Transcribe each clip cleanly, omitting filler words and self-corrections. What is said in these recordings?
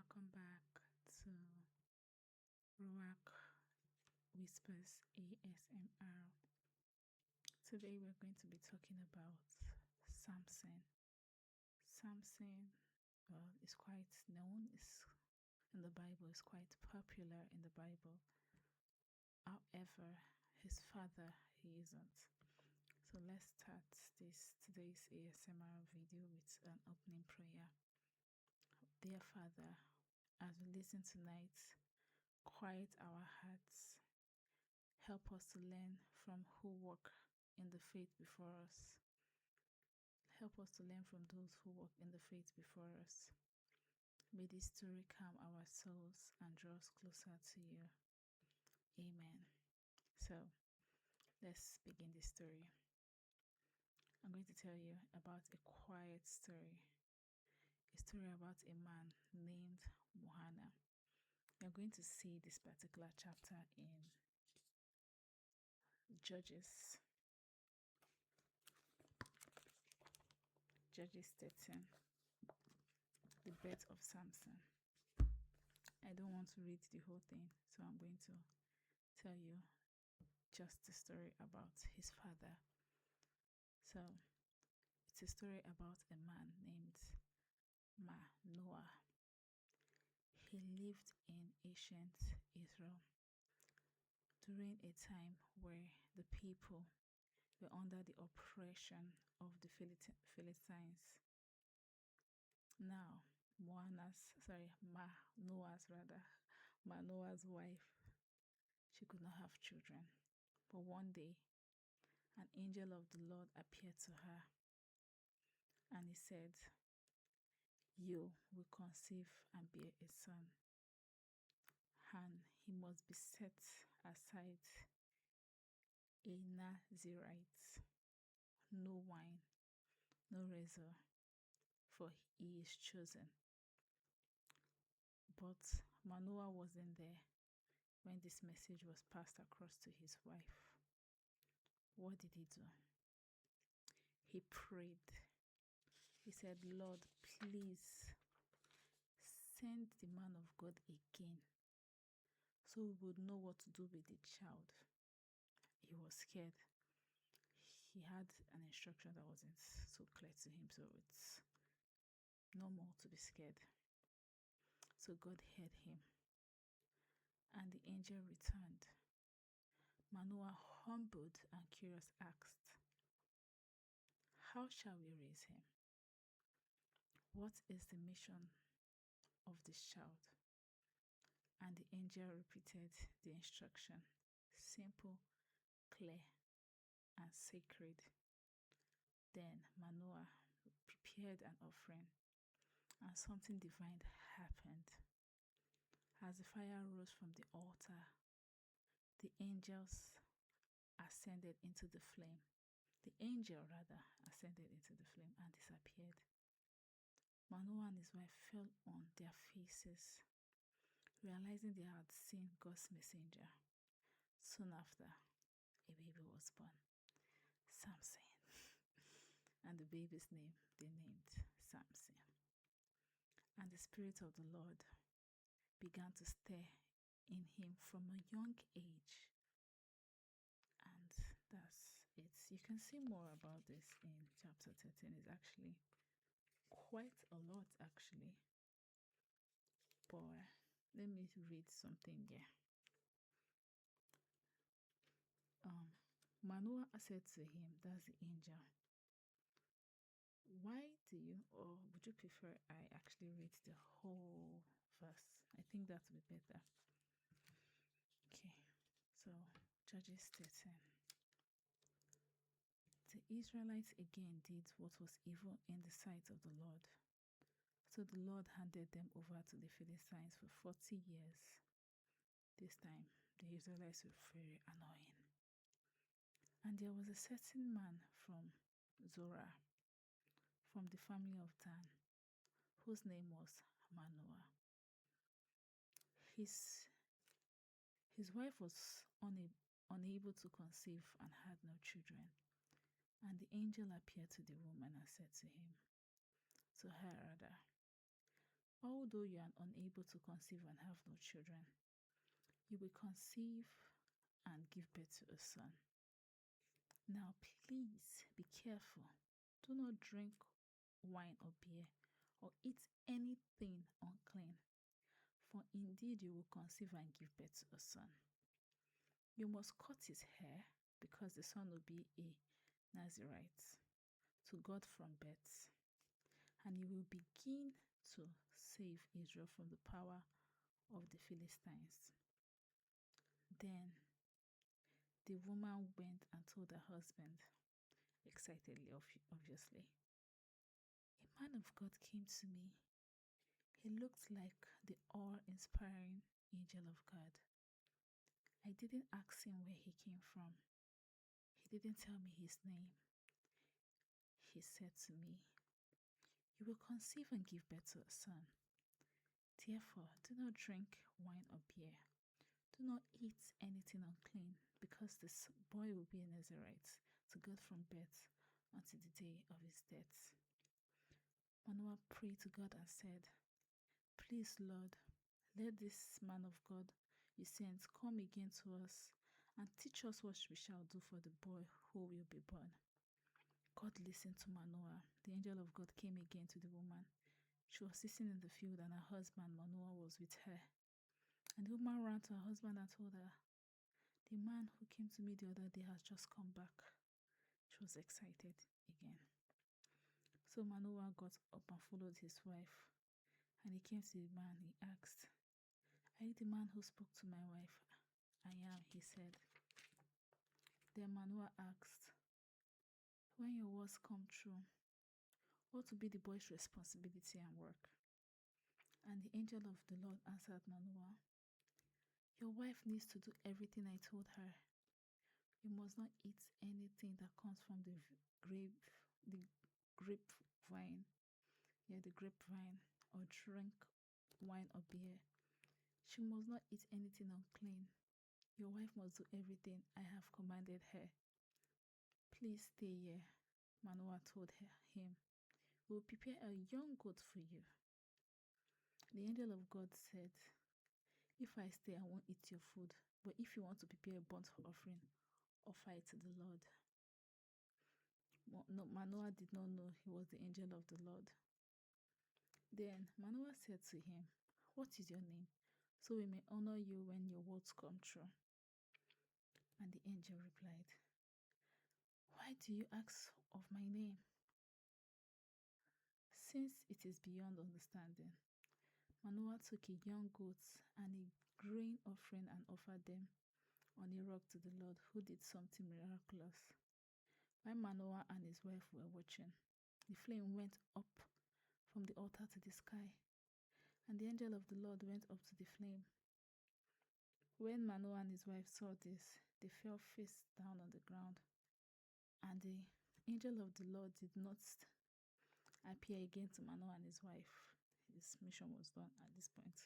Welcome back to Ruach Whispers ASMR. Today we're going to be talking about Samson. Samson is quite known, in the Bible, is quite popular in the Bible. However, his father, he isn't. So let's start today's ASMR video with an opening prayer. Dear Father, as we listen tonight, quiet our hearts. Help us to learn from who walk in the faith before us. Help us to learn from those who walk in the faith before us. May this story calm our souls and draw us closer to you. Amen. So, let's begin the story. I'm going to tell you about a quiet story. A story about a man named Moana. You're going to see this particular chapter in Judges 13, the birth of Samson. I don't want to read the whole thing, so I'm going to tell you just the story about his father. So, it's a story about a man named Manoah. He lived in ancient Israel during a time where the people were under the oppression of the Philistines. Now, Manoah's wife, she could not have children. But one day, an angel of the Lord appeared to her, and he said, "You will conceive and bear a son, and he must be set aside a Nazirite, no wine, no razor, for he is chosen." But Manoah wasn't there when this message was passed across to his wife. What did he do? He prayed. He said, "Lord, please send the man of God again so we would know what to do with the child." He was scared. He had an instruction that wasn't so clear to him, so it's normal to be scared. So God heard him, and the angel returned. Manoah, humbled and curious, asked, "How shall we raise him? What is the mission of this child?" And the angel repeated the instruction, simple, clear, and sacred. Then Manoah prepared an offering, and something divine happened. As the fire rose from the altar, the angels ascended into the flame. The angel, rather, ascended into the flame and disappeared. Manoah and his wife fell on their faces, realizing they had seen God's messenger. Soon after, a baby was born, Samson. And the baby's name, they named Samson. And the Spirit of the Lord began to stir in him from a young age. And that's it. You can see more about this in chapter 13. It's actually quite a lot, actually. But let me read something here. Manoah said to him, that's the angel, "Why do you, or would you prefer I actually read the whole verse? I think that would be better." Okay, so Judges 13. The Israelites again did what was evil in the sight of the Lord. So the Lord handed them over to the Philistines for 40 years. This time, the Israelites were very annoying. And there was a certain man from Zorah, from the family of Dan, whose name was Manoah. His wife was unable to conceive and had no children. And the angel appeared to the woman and said to her rather, Although you are unable to conceive and have no children, you will conceive and give birth to a son. Now, please be careful. Do not drink wine or beer or eat anything unclean, for indeed you will conceive and give birth to a son. You must cut his hair because the son will be a Nazirite to God from birth, and he will begin to save Israel from the power of the Philistines. Then the woman went and told her husband, excitedly, obviously. A man of God came to me. He looked like the awe-inspiring angel of God. I didn't ask him where he came from. He didn't tell me his name. He said to me, "You will conceive and give birth to a son. Therefore, do not drink wine or beer. Do not eat anything unclean, because this boy will be a Nazirite to God from birth until the day of his death." Manoah prayed to God and said, "Please, Lord, let this man of God you sent come again to us and teach us what we shall do for the boy who will be born." God listened to Manoah. The angel of God came again to the woman. She was sitting in the field, and her husband Manoah was with her. And the woman ran to her husband and told her, "The man who came to me the other day has just come back." She was excited again. So Manoah got up and followed his wife. And he came to the man. He asked, "Are you the man who spoke to my wife?" "I am," he said. Then Manoah asked, "When your words come true, what will be the boy's responsibility and work?" And the angel of the Lord answered Manoah, "Your wife needs to do everything I told her. You must not eat anything that comes from the grapevine, or drink wine or beer. She must not eat anything unclean. Your wife must do everything I have commanded her. Please stay here." Manoah told him, "We will prepare a young goat for you." The angel of God said, "If I stay, I won't eat your food. But if you want to prepare a burnt offering, offer it to the Lord." Manoah did not know he was the angel of the Lord. Then Manoah said to him, "What is your name, so we may honor you when your words come true?" And the angel replied, "Why do you ask of my name? Since it is beyond understanding." Manoah took a young goat and a grain offering and offered them on a rock to the Lord, who did something miraculous. While Manoah and his wife were watching, the flame went up from the altar to the sky, and the angel of the Lord went up to the flame. When Manoah and his wife saw this, they fell face down on the ground, and the angel of the Lord did not appear again to Manoah and his wife. His mission was done at this point.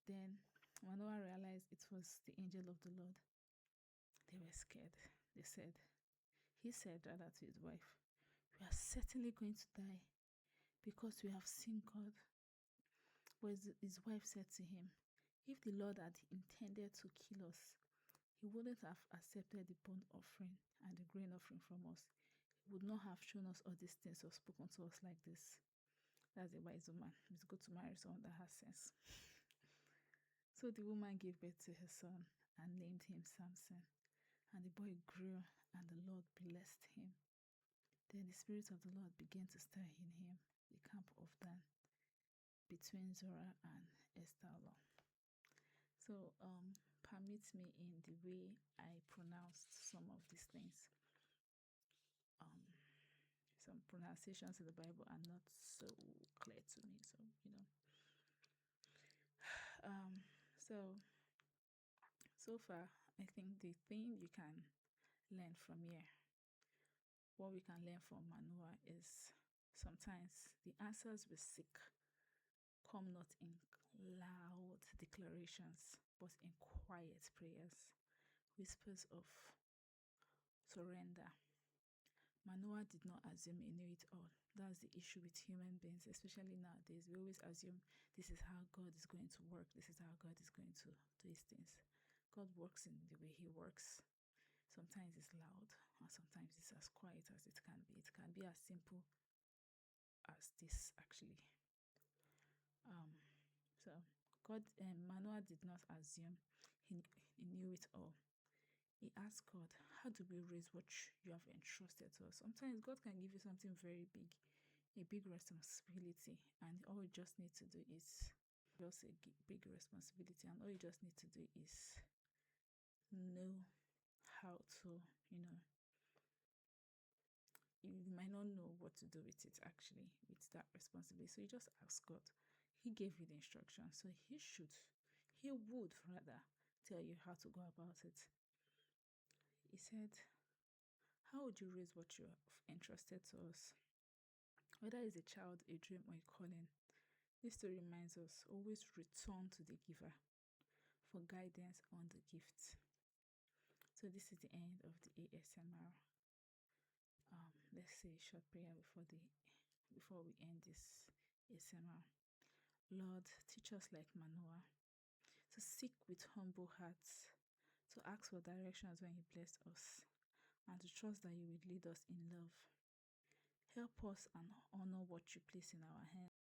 Then Manoah realized it was the angel of the Lord. They were scared. He said rather to his wife, "We are certainly going to die because we have seen God." But his wife said to him, "If the Lord had intended to kill us, he wouldn't have accepted the burnt offering and the grain offering from us. He would not have shown us all these things or spoken to us like this." That's a wise woman. It's good to marry someone that has sense. So the woman gave birth to her son and named him Samson. And the boy grew, and the Lord blessed him. Then the Spirit of the Lord began to stir in him the camp of Dan, between Zorah and Eshtaol. So permit me in the way I pronounced some of these things. Some pronunciations in the Bible are not so clear to me, so far, I think the thing you can learn from here, what we can learn from Manoah, is sometimes the answers we seek come not in loud declarations, but in quiet prayers, whispers of surrender. Manoah did not assume he knew it all. That's the issue with human beings, especially nowadays. We always assume this is how God is going to work, this is how God is going to do his things. God works in the way he works. Sometimes it's loud, and sometimes it's as quiet as it can be. It can be as simple as this, actually. So God, Manoah did not assume he knew it all. He asked God, how do we raise what you have entrusted to us? Sometimes God can give you something very big, a big responsibility, and all you just need to do is just a big responsibility, and all you just need to do is know how to, you might not know what to do with it actually, with that responsibility. So you just ask God. He gave you the instructions, so he would rather tell you how to go about it. He said, how would you raise what you have entrusted to us? Whether it's a child, a dream, or a calling, this story reminds us always return to the giver for guidance on the gift. So this is the end of the ASMR. Let's say a short prayer before we end this ASMR. Lord, teach us like Manoah to seek with humble hearts, to ask for directions when you bless us, and to trust that you will lead us in love. Help us and honor what you place in our hands.